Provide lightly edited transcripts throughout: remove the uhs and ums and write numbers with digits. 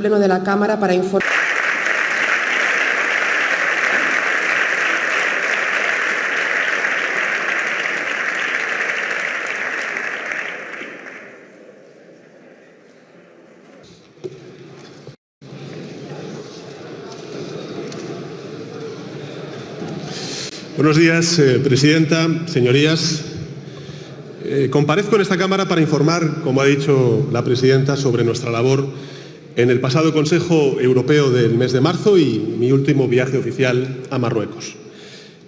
Pleno de la Cámara para informar. Buenos días, presidenta, señorías. Comparezco en esta Cámara para informar, como ha dicho la presidenta, sobre nuestra labor en el pasado Consejo Europeo del mes de marzo y mi último viaje oficial a Marruecos.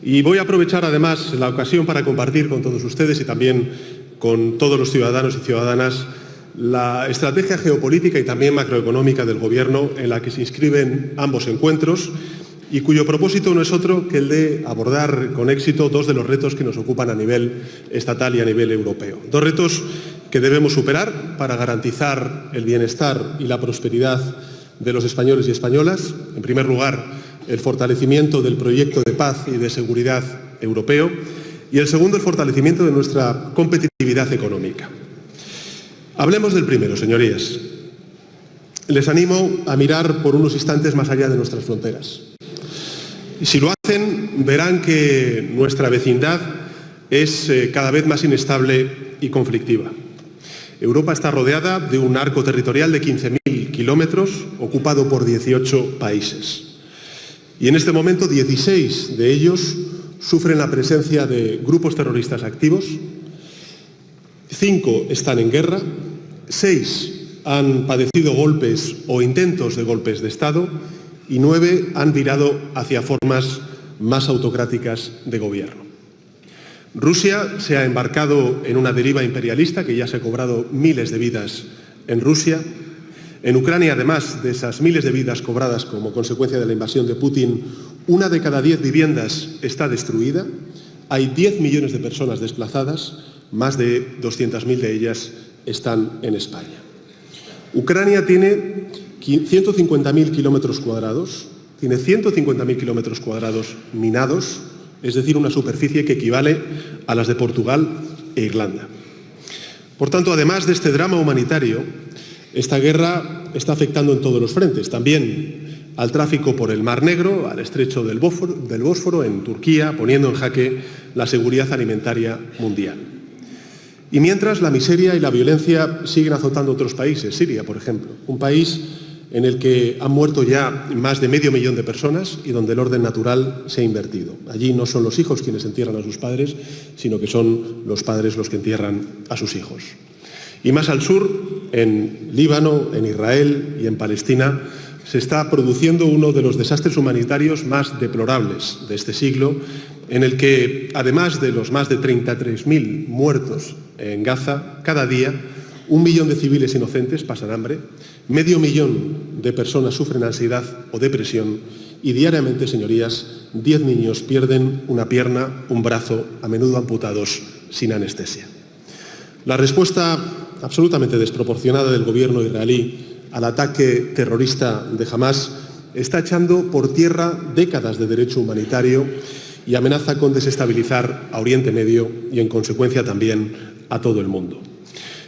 Y voy a aprovechar además la ocasión para compartir con todos ustedes y también con todos los ciudadanos y ciudadanas la estrategia geopolítica y también macroeconómica del Gobierno en la que se inscriben ambos encuentros y cuyo propósito no es otro que el de abordar con éxito dos de los retos que nos ocupan a nivel estatal y a nivel europeo. Dos retos que debemos superar para garantizar el bienestar y la prosperidad de los españoles y españolas. En primer lugar, el fortalecimiento del proyecto de paz y de seguridad europeo. Y el segundo, el fortalecimiento de nuestra competitividad económica. Hablemos del primero, señorías. Les animo a mirar por unos instantes más allá de nuestras fronteras. Y si lo hacen, verán que nuestra vecindad es cada vez más inestable y conflictiva. Europa está rodeada de un arco territorial de 15.000 kilómetros, ocupado por 18 países. Y en este momento 16 de ellos sufren la presencia de grupos terroristas activos, 5 están en guerra, 6 han padecido golpes o intentos de golpes de Estado y 9 han virado hacia formas más autocráticas de gobierno. Rusia se ha embarcado en una deriva imperialista que ya se ha cobrado miles de vidas en Rusia. En Ucrania, además de esas miles de vidas cobradas como consecuencia de la invasión de Putin, 1 de cada 10 viviendas está destruida. Hay 10 millones de personas desplazadas, más de 200.000 de ellas están en España. Ucrania tiene 150.000 kilómetros cuadrados, tiene 150.000 kilómetros cuadrados minados, es decir, una superficie que equivale a las de Portugal e Irlanda. Por tanto, además de este drama humanitario, esta guerra está afectando en todos los frentes, también al tráfico por el Mar Negro, al estrecho del Bósforo, en Turquía, poniendo en jaque la seguridad alimentaria mundial. Y mientras, la miseria y la violencia siguen azotando otros países, Siria, por ejemplo, un país en el que han muerto ya más de 500.000 de personas y donde el orden natural se ha invertido. Allí no son los hijos quienes entierran a sus padres, sino que son los padres los que entierran a sus hijos. Y más al sur, en Líbano, en Israel y en Palestina, se está produciendo uno de los desastres humanitarios más deplorables de este siglo, en el que, además de los más de 33.000 muertos en Gaza, cada día 1 millón de civiles inocentes pasan hambre, 500.000 de personas sufren ansiedad o depresión y diariamente, señorías, 10 niños pierden una pierna, un brazo, a menudo amputados, sin anestesia. La respuesta absolutamente desproporcionada del gobierno israelí al ataque terrorista de Hamás está echando por tierra décadas de derecho humanitario y amenaza con desestabilizar a Oriente Medio y, en consecuencia, también a todo el mundo.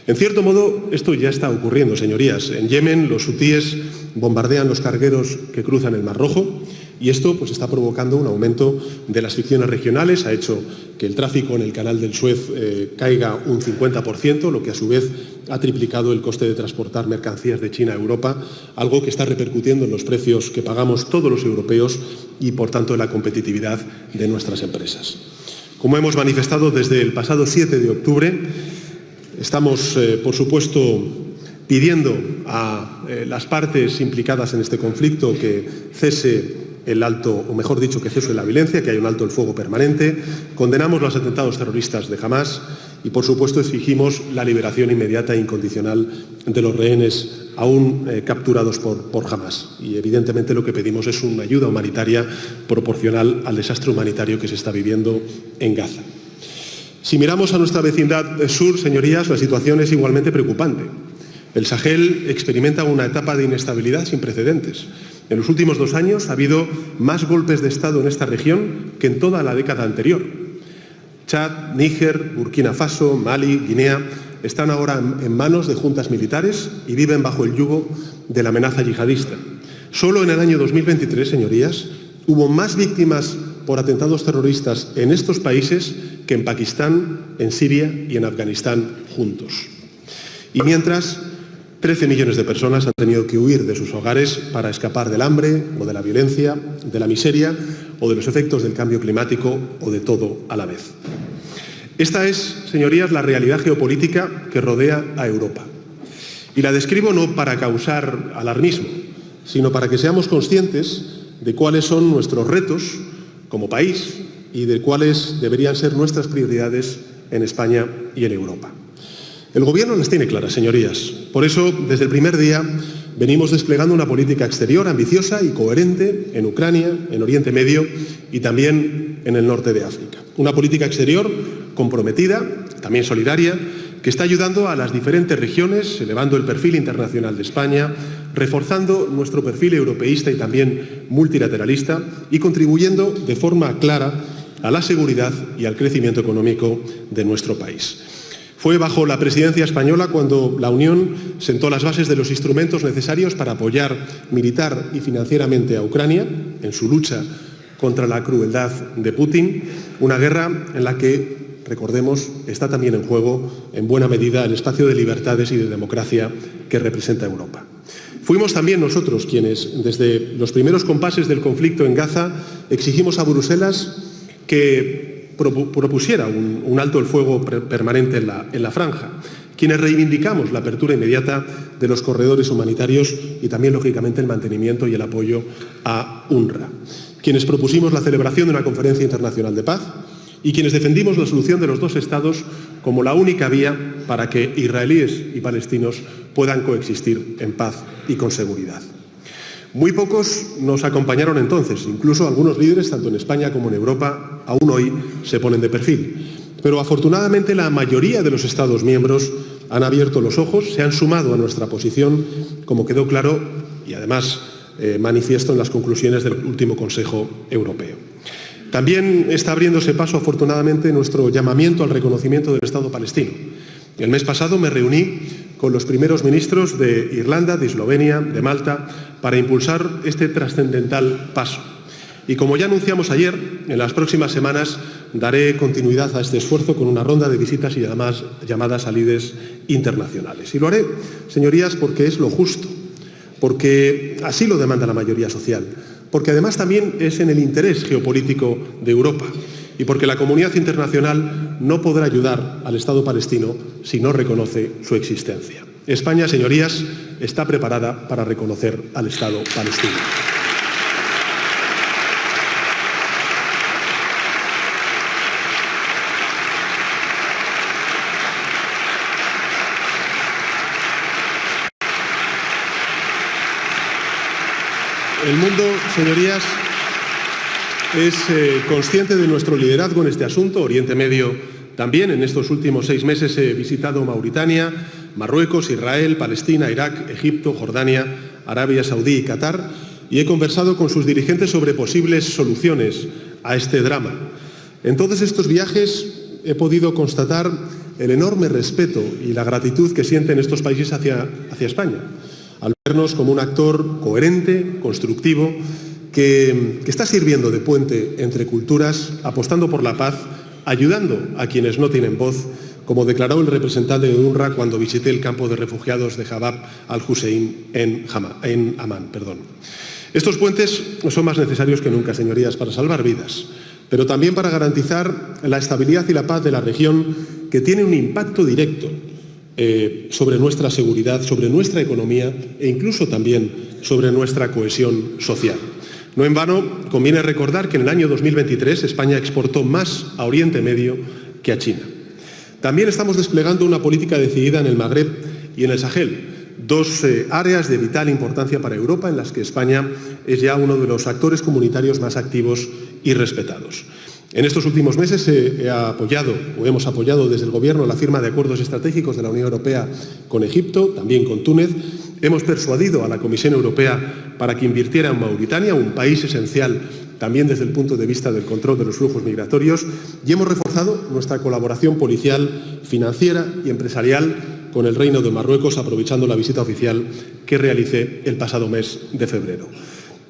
En cierto modo, esto ya está ocurriendo, señorías. En Yemen, los hutíes bombardean los cargueros que cruzan el Mar Rojo y esto está provocando un aumento de las fricciones regionales. Ha hecho que el tráfico en el canal del Suez caiga un 50%, lo que a su vez ha triplicado el coste de transportar mercancías de China a Europa, algo que está repercutiendo en los precios que pagamos todos los europeos y, por tanto, en la competitividad de nuestras empresas. Como hemos manifestado desde el pasado 7 de octubre, estamos, por supuesto, pidiendo a las partes implicadas en este conflicto que cese el alto, o mejor dicho, que cese la violencia, que haya un alto el fuego permanente. Condenamos los atentados terroristas de Hamás y, por supuesto, exigimos la liberación inmediata e incondicional de los rehenes aún capturados por Hamás. Y, evidentemente, lo que pedimos es una ayuda humanitaria proporcional al desastre humanitario que se está viviendo en Gaza. Si miramos a nuestra vecindad sur, señorías, la situación es igualmente preocupante. El Sahel experimenta una etapa de inestabilidad sin precedentes. En los últimos 2 años ha habido más golpes de Estado en esta región que en toda la década anterior. Chad, Níger, Burkina Faso, Mali, Guinea están ahora en manos de juntas militares y viven bajo el yugo de la amenaza yihadista. Solo en el año 2023, señorías, hubo más víctimas por atentados terroristas en estos países que en Pakistán, en Siria y en Afganistán juntos. Y mientras, 13 millones de personas han tenido que huir de sus hogares para escapar del hambre o de la violencia, de la miseria o de los efectos del cambio climático o de todo a la vez. Esta es, señorías, la realidad geopolítica que rodea a Europa. Y la describo no para causar alarmismo, sino para que seamos conscientes de cuáles son nuestros retos como país y de cuáles deberían ser nuestras prioridades en España y en Europa. El Gobierno las tiene claras, señorías. Por eso, desde el primer día, venimos desplegando una política exterior ambiciosa y coherente en Ucrania, en Oriente Medio y también en el norte de África. Una política exterior comprometida, también solidaria, que está ayudando a las diferentes regiones, elevando el perfil internacional de España, reforzando nuestro perfil europeísta y también multilateralista y contribuyendo de forma clara a la seguridad y al crecimiento económico de nuestro país. Fue bajo la presidencia española cuando la Unión sentó las bases de los instrumentos necesarios para apoyar militar y financieramente a Ucrania en su lucha contra la crueldad de Putin, una guerra en la que, recordemos, está también en juego, en buena medida, el espacio de libertades y de democracia que representa Europa. Fuimos también nosotros quienes, desde los primeros compases del conflicto en Gaza, exigimos a Bruselas que propusiera un alto el fuego permanente en la franja, quienes reivindicamos la apertura inmediata de los corredores humanitarios y también, lógicamente, el mantenimiento y el apoyo a UNRWA, quienes propusimos la celebración de una conferencia internacional de paz y quienes defendimos la solución de los dos estados como la única vía para que israelíes y palestinos puedan coexistir en paz y con seguridad. Muy pocos nos acompañaron entonces, incluso algunos líderes, tanto en España como en Europa, aún hoy se ponen de perfil. Pero afortunadamente la mayoría de los Estados miembros han abierto los ojos, se han sumado a nuestra posición, como quedó claro y además manifiesto en las conclusiones del último Consejo Europeo. También está abriéndose paso, afortunadamente, nuestro llamamiento al reconocimiento del Estado palestino. El mes pasado me reuní con los primeros ministros de Irlanda, de Eslovenia, de Malta, para impulsar este trascendental paso. Y como ya anunciamos ayer, en las próximas semanas daré continuidad a este esfuerzo con una ronda de visitas y además llamadas a líderes internacionales. Y lo haré, señorías, porque es lo justo, porque así lo demanda la mayoría social, porque además también es en el interés geopolítico de Europa y porque la comunidad internacional no podrá ayudar al Estado palestino si no reconoce su existencia. España, señorías, está preparada para reconocer al Estado palestino. El mundo, señorías, es consciente de nuestro liderazgo en este asunto. Oriente Medio también. En estos últimos 6 meses he visitado Mauritania, Marruecos, Israel, Palestina, Irak, Egipto, Jordania, Arabia Saudí y Qatar y he conversado con sus dirigentes sobre posibles soluciones a este drama. En todos estos viajes he podido constatar el enorme respeto y la gratitud que sienten estos países hacia España, al vernos como un actor coherente, constructivo, que está sirviendo de puente entre culturas, apostando por la paz, ayudando a quienes no tienen voz, como declaró el representante de UNRWA cuando visité el campo de refugiados de Jabab al-Hussein en Amán. Estos puentes son más necesarios que nunca, señorías, para salvar vidas, pero también para garantizar la estabilidad y la paz de la región, que tiene un impacto directo sobre nuestra seguridad, sobre nuestra economía e incluso también sobre nuestra cohesión social. No en vano, conviene recordar que en el año 2023 España exportó más a Oriente Medio que a China. También estamos desplegando una política decidida en el Magreb y en el Sahel, 2 áreas de vital importancia para Europa en las que España es ya uno de los actores comunitarios más activos y respetados. En estos últimos meses hemos apoyado desde el Gobierno la firma de acuerdos estratégicos de la Unión Europea con Egipto, también con Túnez. Hemos persuadido a la Comisión Europea para que invirtiera en Mauritania, un país esencial también desde el punto de vista del control de los flujos migratorios, y hemos reforzado nuestra colaboración policial, financiera y empresarial con el Reino de Marruecos, aprovechando la visita oficial que realicé el pasado mes de febrero.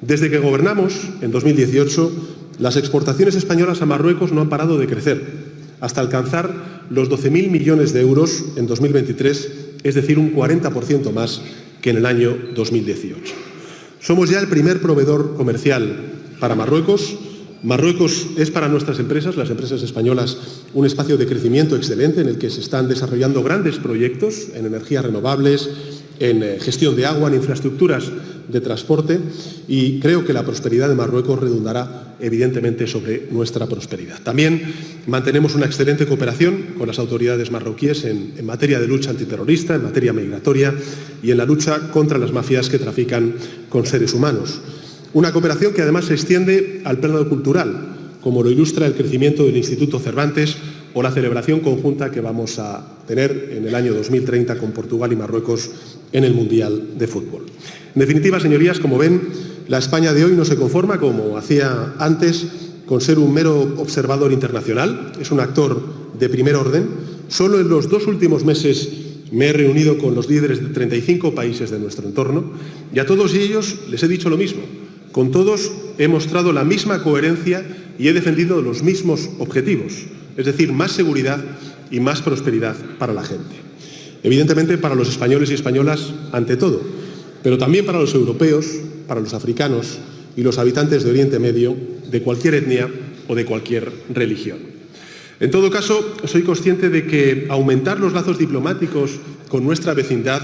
Desde que gobernamos, en 2018, las exportaciones españolas a Marruecos no han parado de crecer, hasta alcanzar los 12.000 millones de euros en 2023, es decir, un 40% más que en el año 2018. Somos ya el primer proveedor comercial para Marruecos. Marruecos es para nuestras empresas, las empresas españolas, un espacio de crecimiento excelente en el que se están desarrollando grandes proyectos en energías renovables, en gestión de agua, en infraestructuras de transporte, y creo que la prosperidad de Marruecos redundará evidentemente sobre nuestra prosperidad. También mantenemos una excelente cooperación con las autoridades marroquíes en materia de lucha antiterrorista, en materia migratoria y en la lucha contra las mafias que trafican con seres humanos. Una cooperación que además se extiende al plano cultural, como lo ilustra el crecimiento del Instituto Cervantes o la celebración conjunta que vamos a tener en el año 2030 con Portugal y Marruecos en el Mundial de Fútbol. En definitiva, señorías, como ven, la España de hoy no se conforma, como hacía antes, con ser un mero observador internacional. Es un actor de primer orden. Solo en los 2 últimos meses me he reunido con los líderes de 35 países de nuestro entorno y a todos ellos les he dicho lo mismo. Con todos he mostrado la misma coherencia y he defendido los mismos objetivos, es decir, más seguridad y más prosperidad para la gente. Evidentemente para los españoles y españolas ante todo, pero también para los europeos, para los africanos y los habitantes de Oriente Medio, de cualquier etnia o de cualquier religión. En todo caso, soy consciente de que aumentar los lazos diplomáticos con nuestra vecindad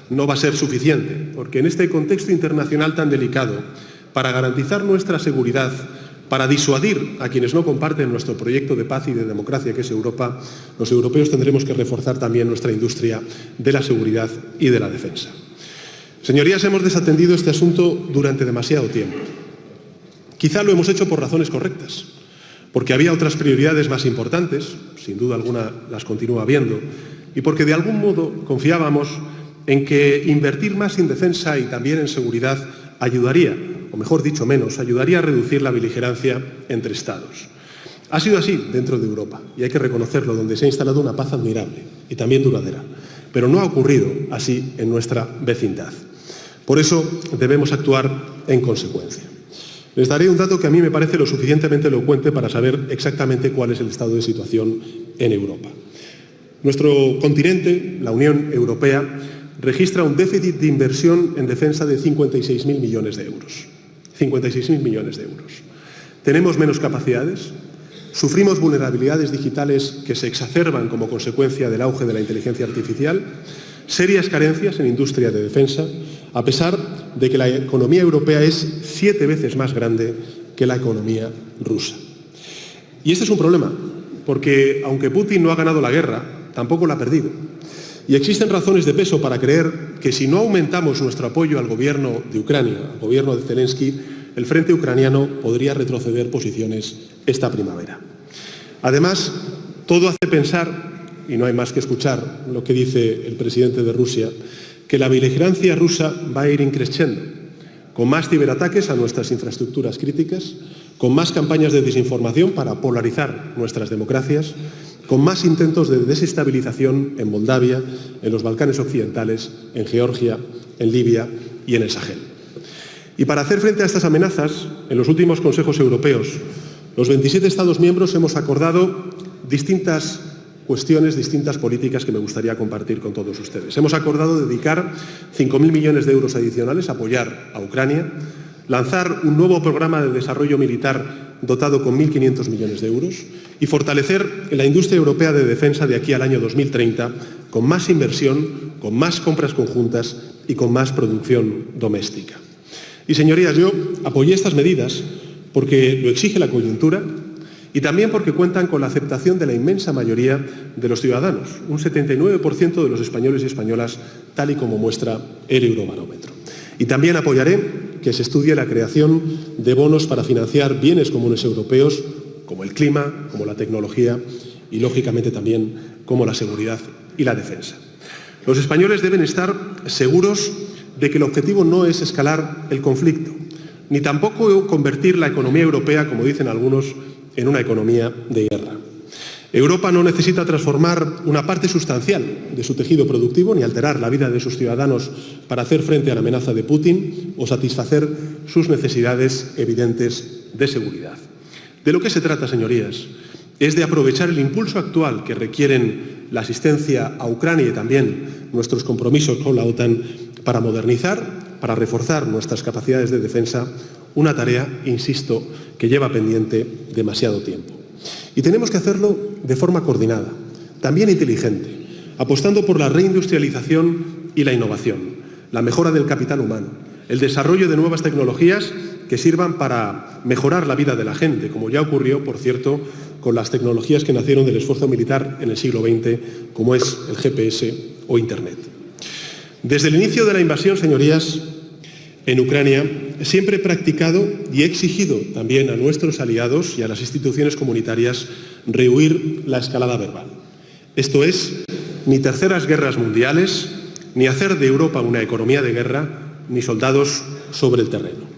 no va a ser suficiente, porque en este contexto internacional tan delicado, para garantizar nuestra seguridad, para disuadir a quienes no comparten nuestro proyecto de paz y de democracia que es Europa, los europeos tendremos que reforzar también nuestra industria de la seguridad y de la defensa. Señorías, hemos desatendido este asunto durante demasiado tiempo. Quizá lo hemos hecho por razones correctas, porque había otras prioridades más importantes, sin duda alguna las continúa habiendo, y porque de algún modo confiábamos en que invertir más en defensa y también en seguridad ayudaría, o mejor dicho menos, ayudaría a reducir la beligerancia entre Estados. Ha sido así dentro de Europa, y hay que reconocerlo, donde se ha instalado una paz admirable y también duradera, pero no ha ocurrido así en nuestra vecindad. Por eso debemos actuar en consecuencia. Les daré un dato que a mí me parece lo suficientemente elocuente para saber exactamente cuál es el estado de situación en Europa. Nuestro continente, la Unión Europea, registra un déficit de inversión en defensa de 56.000 millones de euros. 56.000 millones de euros. Tenemos menos capacidades, sufrimos vulnerabilidades digitales que se exacerban como consecuencia del auge de la inteligencia artificial, serias carencias en industria de defensa, a pesar de que la economía europea es 7 veces más grande que la economía rusa. Y este es un problema, porque aunque Putin no ha ganado la guerra, tampoco la ha perdido. Y existen razones de peso para creer que si no aumentamos nuestro apoyo al gobierno de Ucrania, al gobierno de Zelensky, el frente ucraniano podría retroceder posiciones esta primavera. Además, todo hace pensar, y no hay más que escuchar lo que dice el presidente de Rusia, que la beligerancia rusa va a ir increciendo, con más ciberataques a nuestras infraestructuras críticas, con más campañas de desinformación para polarizar nuestras democracias, con más intentos de desestabilización en Moldavia, en los Balcanes occidentales, en Georgia, en Libia y en el Sahel. Y para hacer frente a estas amenazas, en los últimos consejos europeos, los 27 Estados miembros hemos acordado distintas cuestiones, distintas políticas que me gustaría compartir con todos ustedes. Hemos acordado dedicar 5.000 millones de euros adicionales a apoyar a Ucrania, lanzar un nuevo programa de desarrollo militar dotado con 1.500 millones de euros y fortalecer la industria europea de defensa de aquí al año 2030 con más inversión, con más compras conjuntas y con más producción doméstica. Y, señorías, yo apoyé estas medidas porque lo exige la coyuntura y también porque cuentan con la aceptación de la inmensa mayoría de los ciudadanos, un 79% de los españoles y españolas, tal y como muestra el Eurobarómetro. Y también apoyaré que se estudie la creación de bonos para financiar bienes comunes europeos, como el clima, como la tecnología y, lógicamente, también como la seguridad y la defensa. Los españoles deben estar seguros de que el objetivo no es escalar el conflicto, ni tampoco convertir la economía europea, como dicen algunos, en una economía de guerra. Europa no necesita transformar una parte sustancial de su tejido productivo ni alterar la vida de sus ciudadanos para hacer frente a la amenaza de Putin o satisfacer sus necesidades evidentes de seguridad. De lo que se trata, señorías, es de aprovechar el impulso actual que requieren la asistencia a Ucrania y también nuestros compromisos con la OTAN para modernizar, para reforzar nuestras capacidades de defensa, una tarea, insisto, que lleva pendiente demasiado tiempo. Y tenemos que hacerlo de forma coordinada, también inteligente, apostando por la reindustrialización y la innovación, la mejora del capital humano, el desarrollo de nuevas tecnologías que sirvan para mejorar la vida de la gente, como ya ocurrió, por cierto, con las tecnologías que nacieron del esfuerzo militar en el siglo XX, como es el GPS o Internet. Desde el inicio de la invasión, señorías, en Ucrania, siempre he practicado y he exigido también a nuestros aliados y a las instituciones comunitarias rehuir la escalada verbal. Esto es, ni terceras guerras mundiales, ni hacer de Europa una economía de guerra, ni soldados sobre el terreno.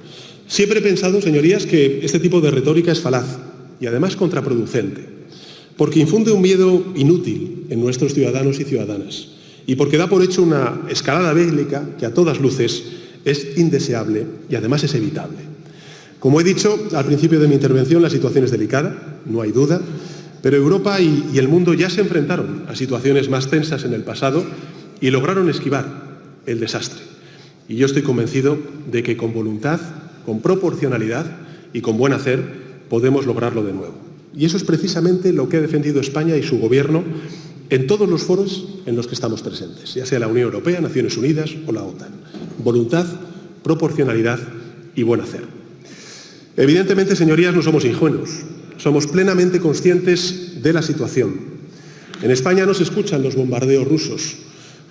Siempre he pensado, señorías, que este tipo de retórica es falaz y además contraproducente, porque infunde un miedo inútil en nuestros ciudadanos y ciudadanas y porque da por hecho una escalada bélica que a todas luces es indeseable y además es evitable. Como he dicho al principio de mi intervención, la situación es delicada, no hay duda, pero Europa y el mundo ya se enfrentaron a situaciones más tensas en el pasado y lograron esquivar el desastre. Y yo estoy convencido de que con voluntad, con proporcionalidad y con buen hacer podemos lograrlo de nuevo. Y eso es precisamente lo que ha defendido España y su Gobierno en todos los foros en los que estamos presentes, ya sea la Unión Europea, Naciones Unidas o la OTAN. Voluntad, proporcionalidad y buen hacer. Evidentemente, señorías, no somos ingenuos. Somos plenamente conscientes de la situación. En España no se escuchan los bombardeos rusos,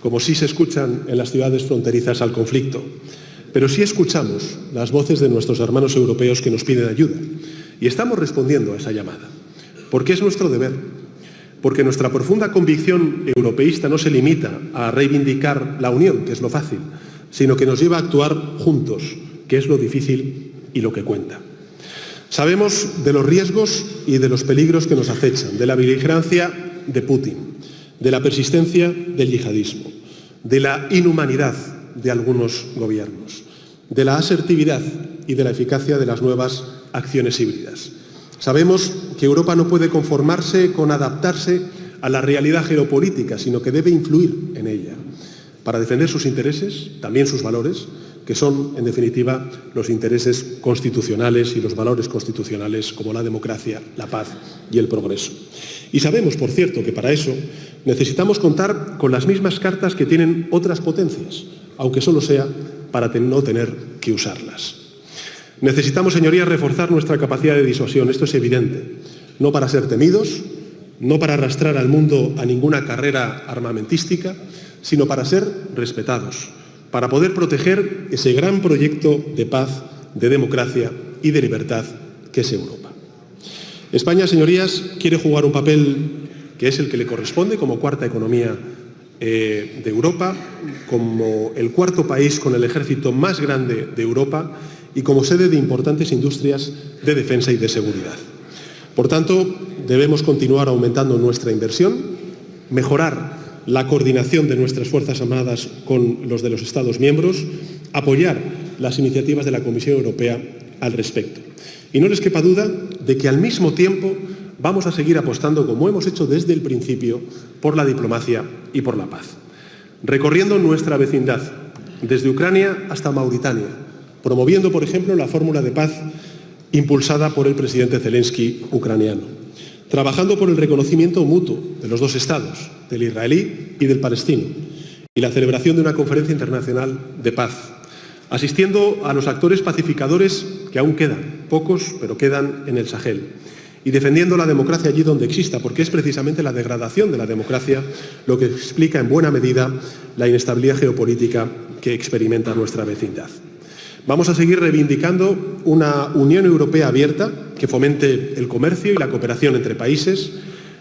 como sí se escuchan en las ciudades fronterizas al conflicto. Pero sí escuchamos las voces de nuestros hermanos europeos que nos piden ayuda. Y estamos respondiendo a esa llamada. Porque es nuestro deber. Porque nuestra profunda convicción europeísta no se limita a reivindicar la unión, que es lo fácil, sino que nos lleva a actuar juntos, que es lo difícil y lo que cuenta. Sabemos de los riesgos y de los peligros que nos acechan, de la beligerancia de Putin, de la persistencia del yihadismo, de la inhumanidad de algunos gobiernos, de la asertividad y de la eficacia de las nuevas acciones híbridas. Sabemos que Europa no puede conformarse con adaptarse a la realidad geopolítica, sino que debe influir en ella para defender sus intereses, también sus valores, que son, en definitiva, los intereses constitucionales y los valores constitucionales como la democracia, la paz y el progreso. Y sabemos, por cierto, que para eso necesitamos contar con las mismas cartas que tienen otras potencias, aunque solo sea para no tener que usarlas. Necesitamos, señorías, reforzar nuestra capacidad de disuasión, esto es evidente, no para ser temidos, no para arrastrar al mundo a ninguna carrera armamentística, sino para ser respetados, para poder proteger ese gran proyecto de paz, de democracia y de libertad que es Europa. España, señorías, quiere jugar un papel que es el que le corresponde como cuarta economía de Europa, como el cuarto país con el ejército más grande de Europa y como sede de importantes industrias de defensa y de seguridad. Por tanto, debemos continuar aumentando nuestra inversión, mejorar la coordinación de nuestras Fuerzas Armadas con los de los Estados miembros, apoyar las iniciativas de la Comisión Europea al respecto. Y no les quepa duda de que al mismo tiempo vamos a seguir apostando, como hemos hecho desde el principio, por la diplomacia y por la paz. Recorriendo nuestra vecindad, desde Ucrania hasta Mauritania, promoviendo, por ejemplo, la fórmula de paz impulsada por el presidente Zelensky ucraniano, trabajando por el reconocimiento mutuo de los dos Estados, del israelí y del palestino, y la celebración de una conferencia internacional de paz, asistiendo a los actores pacificadores que aún quedan, pocos, pero quedan en el Sahel, y defendiendo la democracia allí donde exista, porque es precisamente la degradación de la democracia lo que explica en buena medida la inestabilidad geopolítica que experimenta nuestra vecindad. Vamos a seguir reivindicando una Unión Europea abierta que fomente el comercio y la cooperación entre países.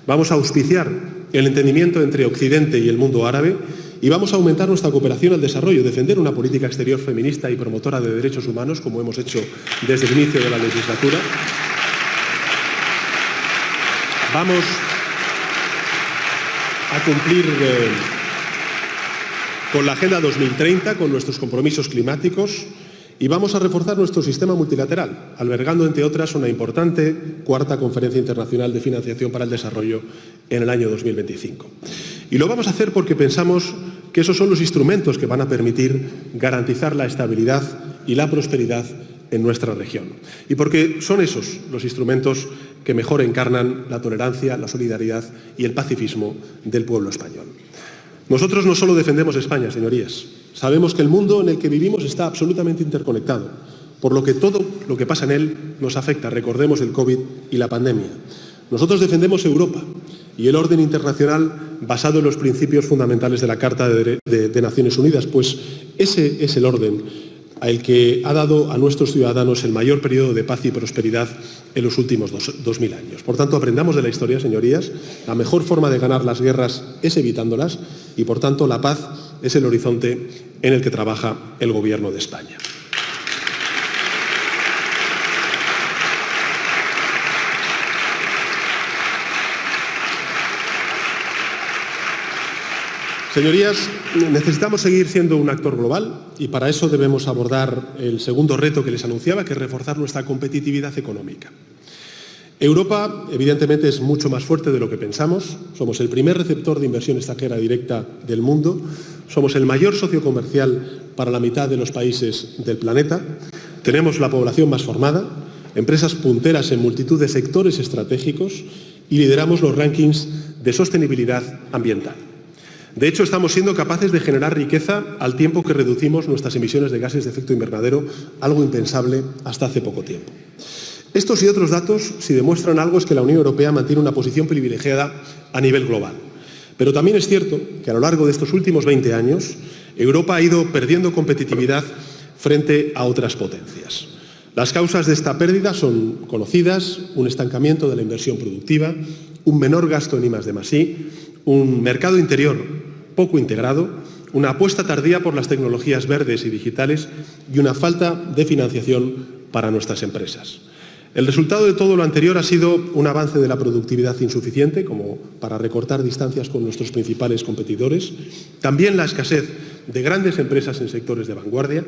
Vamos a auspiciar el entendimiento entre Occidente y el mundo árabe Y vamos a aumentar nuestra cooperación al desarrollo, defender una política exterior feminista y promotora de derechos humanos, como hemos hecho desde el inicio de la legislatura. Vamos a cumplir con la Agenda 2030, con nuestros compromisos climáticos, y vamos a reforzar nuestro sistema multilateral, albergando, entre otras, una importante cuarta Conferencia Internacional de Financiación para el Desarrollo en el año 2025. Y lo vamos a hacer porque pensamos que esos son los instrumentos que van a permitir garantizar la estabilidad y la prosperidad en nuestra región. Y porque son esos los instrumentos que mejor encarnan la tolerancia, la solidaridad y el pacifismo del pueblo español. Nosotros no solo defendemos España, señorías. Sabemos que el mundo en el que vivimos está absolutamente interconectado, por lo que todo lo que pasa en él nos afecta. Recordemos el COVID y la pandemia. Nosotros defendemos Europa y el orden internacional basado en los principios fundamentales de la Carta de Naciones Unidas, pues ese es el orden al que ha dado a nuestros ciudadanos el mayor periodo de paz y prosperidad en los últimos 2000 años. Por tanto, aprendamos de la historia, señorías. La mejor forma de ganar las guerras es evitándolas y, por tanto, la paz es el horizonte en el que trabaja el Gobierno de España. Señorías, necesitamos seguir siendo un actor global y para eso debemos abordar el segundo reto que les anunciaba, que es reforzar nuestra competitividad económica. Europa, evidentemente, es mucho más fuerte de lo que pensamos. Somos el primer receptor de inversión extranjera directa del mundo. Somos el mayor socio comercial para la mitad de los países del planeta. Tenemos la población más formada, empresas punteras en multitud de sectores estratégicos y lideramos los rankings de sostenibilidad ambiental. De hecho, estamos siendo capaces de generar riqueza al tiempo que reducimos nuestras emisiones de gases de efecto invernadero, algo impensable hasta hace poco tiempo. Estos y otros datos, si demuestran algo, es que la Unión Europea mantiene una posición privilegiada a nivel global. Pero también es cierto que a lo largo de estos últimos 20 años, Europa ha ido perdiendo competitividad frente a otras potencias. Las causas de esta pérdida son conocidas: un estancamiento de la inversión productiva, un menor gasto en I+D+I, un mercado interior poco integrado, una apuesta tardía por las tecnologías verdes y digitales y una falta de financiación para nuestras empresas. El resultado de todo lo anterior ha sido un avance de la productividad insuficiente, como para recortar distancias con nuestros principales competidores, también la escasez de grandes empresas en sectores de vanguardia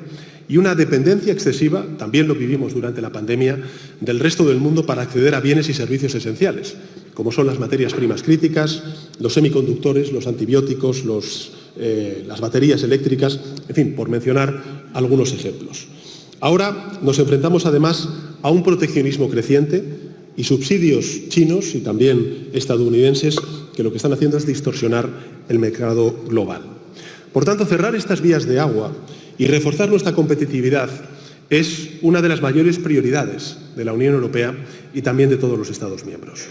y una dependencia excesiva, también lo vivimos durante la pandemia, del resto del mundo para acceder a bienes y servicios esenciales, como son las materias primas críticas, los semiconductores, los antibióticos, las baterías eléctricas, en fin, por mencionar algunos ejemplos. Ahora nos enfrentamos además a un proteccionismo creciente y subsidios chinos y también estadounidenses que lo que están haciendo es distorsionar el mercado global. Por tanto, cerrar estas vías de agua y reforzar nuestra competitividad es una de las mayores prioridades de la Unión Europea y también de todos los Estados miembros.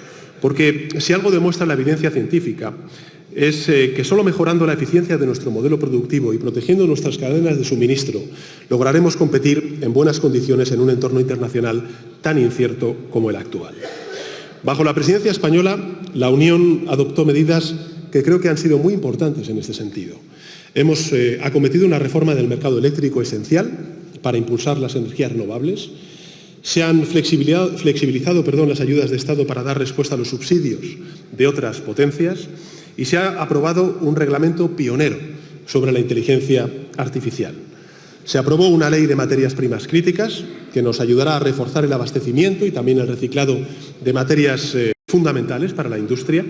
Porque si algo demuestra la evidencia científica es que solo mejorando la eficiencia de nuestro modelo productivo y protegiendo nuestras cadenas de suministro lograremos competir en buenas condiciones en un entorno internacional tan incierto como el actual. Bajo la presidencia española, la Unión adoptó medidas que creo que han sido muy importantes en este sentido. Hemos acometido una reforma del mercado eléctrico esencial para impulsar las energías renovables. Se han flexibilizado las ayudas de Estado para dar respuesta a los subsidios de otras potencias y se ha aprobado un reglamento pionero sobre la inteligencia artificial. Se aprobó una ley de materias primas críticas que nos ayudará a reforzar el abastecimiento y también el reciclado de materias fundamentales para la industria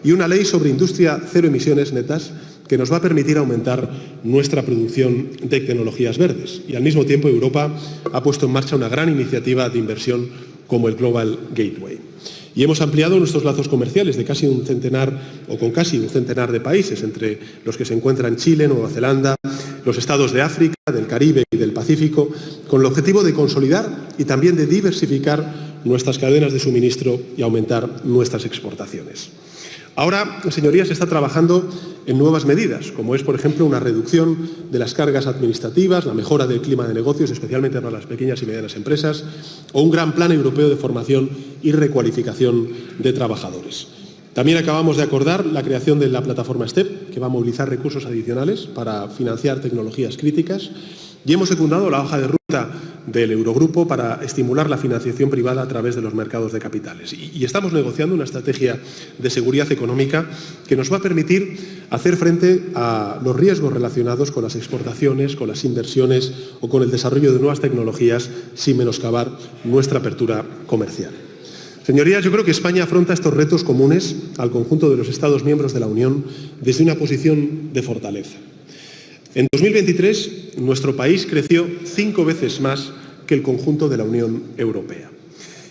y una ley sobre industria cero emisiones netas que nos va a permitir aumentar nuestra producción de tecnologías verdes. Y al mismo tiempo Europa ha puesto en marcha una gran iniciativa de inversión como el Global Gateway. Y hemos ampliado nuestros lazos comerciales con casi un centenar de países, entre los que se encuentran Chile, Nueva Zelanda, los estados de África, del Caribe y del Pacífico, con el objetivo de consolidar y también de diversificar nuestras cadenas de suministro y aumentar nuestras exportaciones. Ahora, señorías, se está trabajando en nuevas medidas, como es, por ejemplo, una reducción de las cargas administrativas, la mejora del clima de negocios, especialmente para las pequeñas y medianas empresas, o un gran plan europeo de formación y recualificación de trabajadores. También acabamos de acordar la creación de la plataforma STEP, que va a movilizar recursos adicionales para financiar tecnologías críticas, y hemos secundado la hoja de ruta del Eurogrupo para estimular la financiación privada a través de los mercados de capitales. Y estamos negociando una estrategia de seguridad económica que nos va a permitir hacer frente a los riesgos relacionados con las exportaciones, con las inversiones o con el desarrollo de nuevas tecnologías sin menoscabar nuestra apertura comercial. Señorías, yo creo que España afronta estos retos comunes al conjunto de los Estados miembros de la Unión desde una posición de fortaleza. En 2023, nuestro país creció 5 veces más que el conjunto de la Unión Europea.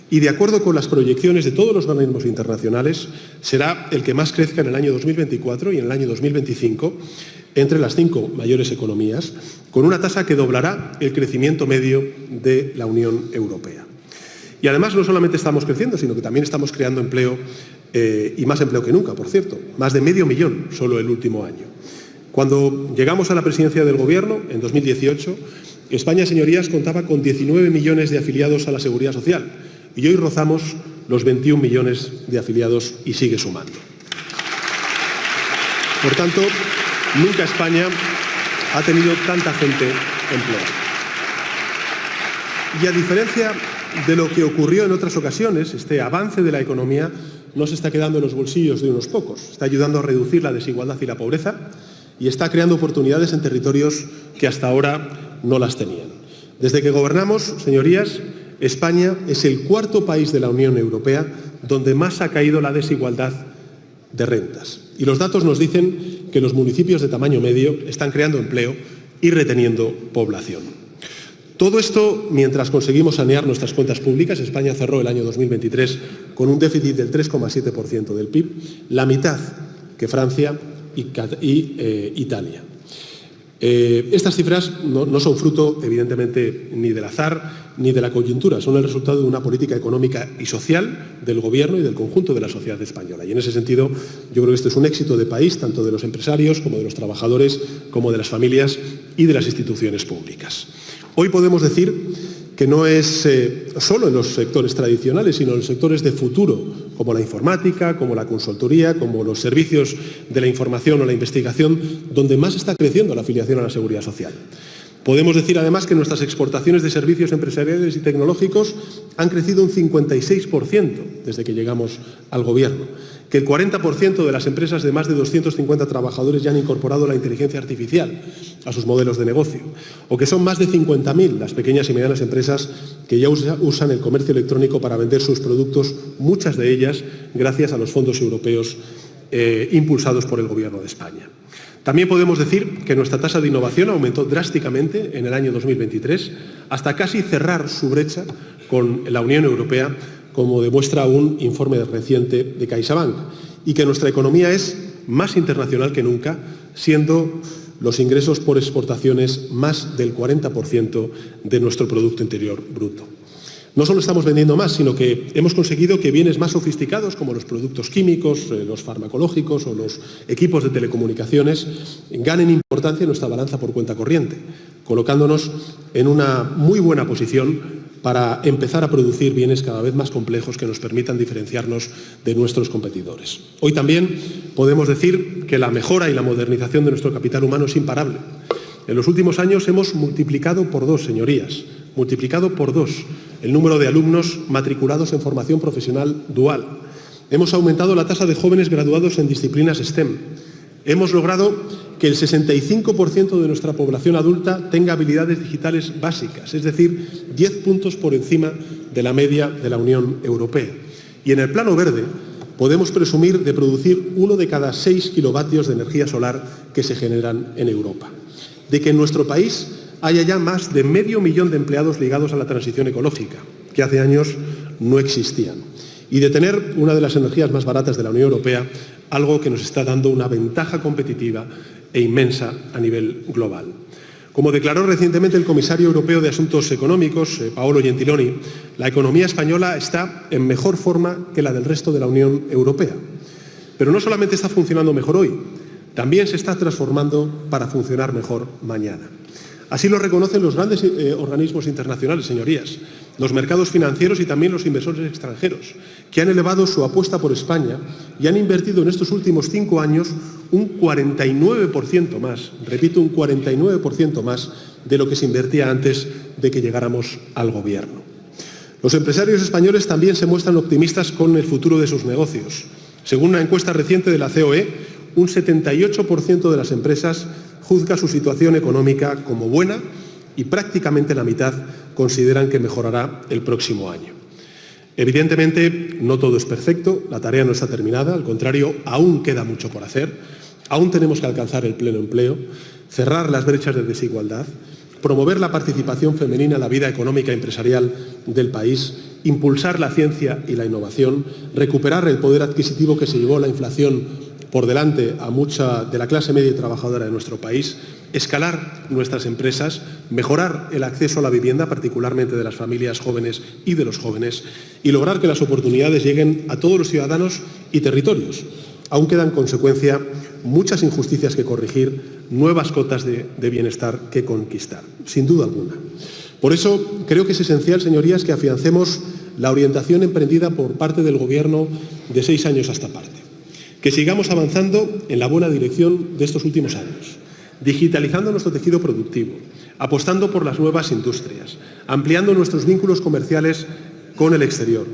Y de acuerdo con las proyecciones de todos los organismos internacionales, será el que más crezca en el año 2024 y en el año 2025 entre las 5 mayores economías, con una tasa que doblará el crecimiento medio de la Unión Europea. Y además no solamente estamos creciendo, sino que también estamos creando empleo, y más empleo que nunca, por cierto, más de 500.000 solo el último año. Cuando llegamos a la presidencia del Gobierno, en 2018, España, señorías, contaba con 19 millones de afiliados a la Seguridad Social y hoy rozamos los 21 millones de afiliados y sigue sumando. Por tanto, nunca España ha tenido tanta gente empleada. Y a diferencia de lo que ocurrió en otras ocasiones, este avance de la economía no se está quedando en los bolsillos de unos pocos, está ayudando a reducir la desigualdad y la pobreza y está creando oportunidades en territorios que hasta ahora no las tenían. Desde que gobernamos, señorías, España es el 4.º país de la Unión Europea donde más ha caído la desigualdad de rentas. Y los datos nos dicen que los municipios de tamaño medio están creando empleo y reteniendo población. Todo esto mientras conseguimos sanear nuestras cuentas públicas. España cerró el año 2023 con un déficit del 3,7% del PIB, la mitad que Francia y Italia. Estas cifras no son fruto, evidentemente, ni del azar ni de la coyuntura, son el resultado de una política económica y social del Gobierno y del conjunto de la sociedad española. Y en ese sentido, yo creo que esto es un éxito de país, tanto de los empresarios como de los trabajadores, como de las familias y de las instituciones públicas. Hoy podemos decir que no es solo en los sectores tradicionales, sino en los sectores de futuro, como la informática, como la consultoría, como los servicios de la información o la investigación, donde más está creciendo la afiliación a la Seguridad Social. Podemos decir además que nuestras exportaciones de servicios empresariales y tecnológicos han crecido un 56% desde que llegamos al Gobierno, que el 40% de las empresas de más de 250 trabajadores ya han incorporado la inteligencia artificial a sus modelos de negocio, o que son más de 50.000 las pequeñas y medianas empresas que ya usan el comercio electrónico para vender sus productos, muchas de ellas gracias a los fondos europeos impulsados por el Gobierno de España. También podemos decir que nuestra tasa de innovación aumentó drásticamente en el año 2023 hasta casi cerrar su brecha con la Unión Europea, como demuestra un informe reciente de CaixaBank, y que nuestra economía es más internacional que nunca, siendo los ingresos por exportaciones más del 40% de nuestro Producto Interior Bruto. No solo estamos vendiendo más, sino que hemos conseguido que bienes más sofisticados como los productos químicos, los farmacológicos o los equipos de telecomunicaciones ganen importancia en nuestra balanza por cuenta corriente, colocándonos en una muy buena posición para empezar a producir bienes cada vez más complejos que nos permitan diferenciarnos de nuestros competidores. Hoy también podemos decir que la mejora y la modernización de nuestro capital humano es imparable. En los últimos años hemos multiplicado por 2, señorías, multiplicado por 2 el número de alumnos matriculados en formación profesional dual. Hemos aumentado la tasa de jóvenes graduados en disciplinas STEM. Hemos logrado que el 65% de nuestra población adulta tenga habilidades digitales básicas, es decir, 10 puntos por encima de la media de la Unión Europea. Y en el plano verde podemos presumir de producir 1 de cada 6 kilovatios de energía solar que se generan en Europa. De que en nuestro país haya ya más de 500.000 de empleados ligados a la transición ecológica, que hace años no existían. Y de tener una de las energías más baratas de la Unión Europea, algo que nos está dando una ventaja competitiva e inmensa a nivel global. Como declaró recientemente el comisario europeo de Asuntos Económicos, Paolo Gentiloni, la economía española está en mejor forma que la del resto de la Unión Europea. Pero no solamente está funcionando mejor hoy, también se está transformando para funcionar mejor mañana. Así lo reconocen los grandes organismos internacionales, señorías. los mercados financieros y también los inversores extranjeros, que han elevado su apuesta por España y han invertido en estos últimos 5 años un 49% más, repito, un 49% más de lo que se invertía antes de que llegáramos al Gobierno. Los empresarios españoles también se muestran optimistas con el futuro de sus negocios. Según una encuesta reciente de la COE, un 78% de las empresas juzga su situación económica como buena y prácticamente la mitad consideran que mejorará el próximo año. Evidentemente, no todo es perfecto, la tarea no está terminada, al contrario, aún queda mucho por hacer, aún tenemos que alcanzar el pleno empleo, cerrar las brechas de desigualdad, promover la participación femenina en la vida económica y empresarial del país, impulsar la ciencia y la innovación, recuperar el poder adquisitivo que se llevó la inflación por delante a mucha de la clase media y trabajadora de nuestro país, escalar nuestras empresas, mejorar el acceso a la vivienda, particularmente de las familias jóvenes y de los jóvenes, y lograr que las oportunidades lleguen a todos los ciudadanos y territorios. Aún quedan, en consecuencia, muchas injusticias que corregir, nuevas cotas de bienestar que conquistar, sin duda alguna. Por eso, creo que es esencial, señorías, que afiancemos la orientación emprendida por parte del Gobierno de 6 años a esta parte. Que sigamos avanzando en la buena dirección de estos últimos años, digitalizando nuestro tejido productivo, apostando por las nuevas industrias, ampliando nuestros vínculos comerciales con el exterior,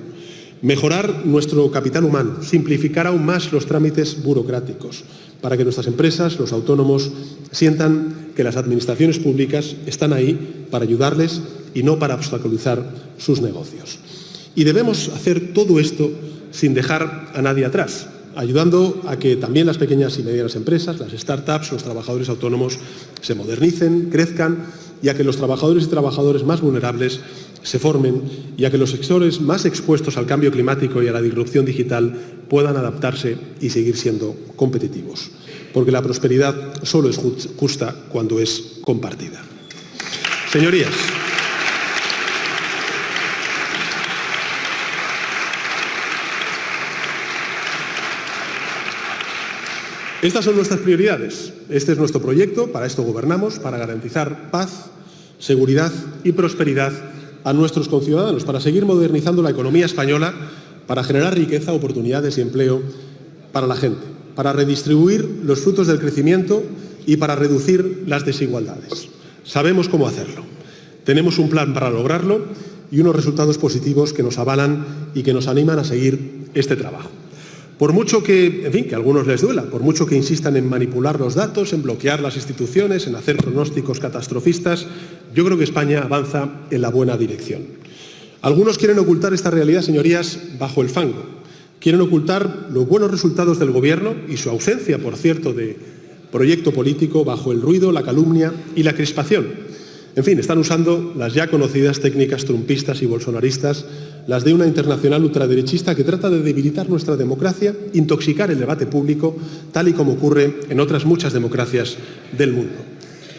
mejorar nuestro capital humano, simplificar aún más los trámites burocráticos, para que nuestras empresas, los autónomos, sientan que las administraciones públicas están ahí para ayudarles y no para obstaculizar sus negocios. Y debemos hacer todo esto sin dejar a nadie atrás, ayudando a que también las pequeñas y medianas empresas, las startups, los trabajadores autónomos se modernicen, crezcan y a que los trabajadores y trabajadoras más vulnerables se formen y a que los sectores más expuestos al cambio climático y a la disrupción digital puedan adaptarse y seguir siendo competitivos. Porque la prosperidad solo es justa cuando es compartida. Señorías, estas son nuestras prioridades. Este es nuestro proyecto, para esto gobernamos, para garantizar paz, seguridad y prosperidad a nuestros conciudadanos, para seguir modernizando la economía española, para generar riqueza, oportunidades y empleo para la gente, para redistribuir los frutos del crecimiento y para reducir las desigualdades. Sabemos cómo hacerlo. Tenemos un plan para lograrlo y unos resultados positivos que nos avalan y que nos animan a seguir este trabajo. Por mucho que, que a algunos les duela, por mucho que insistan en manipular los datos, en bloquear las instituciones, en hacer pronósticos catastrofistas, yo creo que España avanza en la buena dirección. Algunos quieren ocultar esta realidad, señorías, bajo el fango. Quieren ocultar los buenos resultados del Gobierno y su ausencia, por cierto, de proyecto político bajo el ruido, la calumnia y la crispación. En fin, están usando las ya conocidas técnicas trumpistas y bolsonaristas, las de una internacional ultraderechista que trata de debilitar nuestra democracia, intoxicar el debate público, tal y como ocurre en otras muchas democracias del mundo.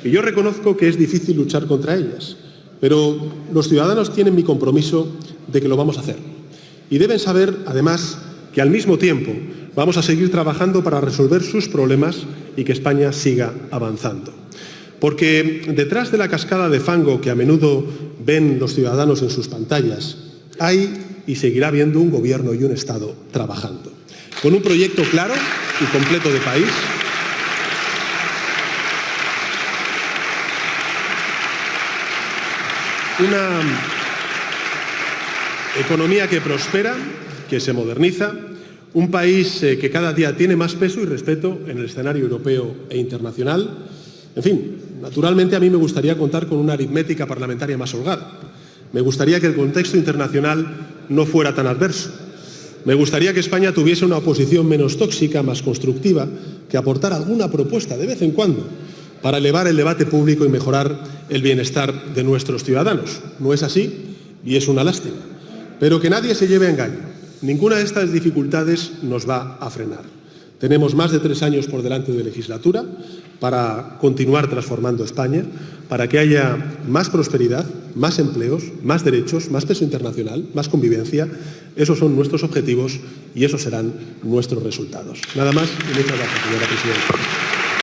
Y yo reconozco que es difícil luchar contra ellas, pero los ciudadanos tienen mi compromiso de que lo vamos a hacer. Y deben saber, además, que al mismo tiempo vamos a seguir trabajando para resolver sus problemas y que España siga avanzando. Porque detrás de la cascada de fango que a menudo ven los ciudadanos en sus pantallas, hay y seguirá habiendo un Gobierno y un Estado trabajando, con un proyecto claro y completo de país, una economía que prospera, que se moderniza, un país que cada día tiene más peso y respeto en el escenario europeo e internacional. En fin, naturalmente a mí me gustaría contar con una aritmética parlamentaria más holgada. Me gustaría que el contexto internacional no fuera tan adverso. Me gustaría que España tuviese una oposición menos tóxica, más constructiva, que aportara alguna propuesta de vez en cuando para elevar el debate público y mejorar el bienestar de nuestros ciudadanos. No es así y es una lástima. Pero que nadie se lleve a engaño. Ninguna de estas dificultades nos va a frenar. Tenemos más de 3 años por delante de legislatura para continuar transformando España, para que haya más prosperidad, más empleos, más derechos, más peso internacional, más convivencia. Esos son nuestros objetivos y esos serán nuestros resultados. Nada más y muchas gracias, señora presidenta.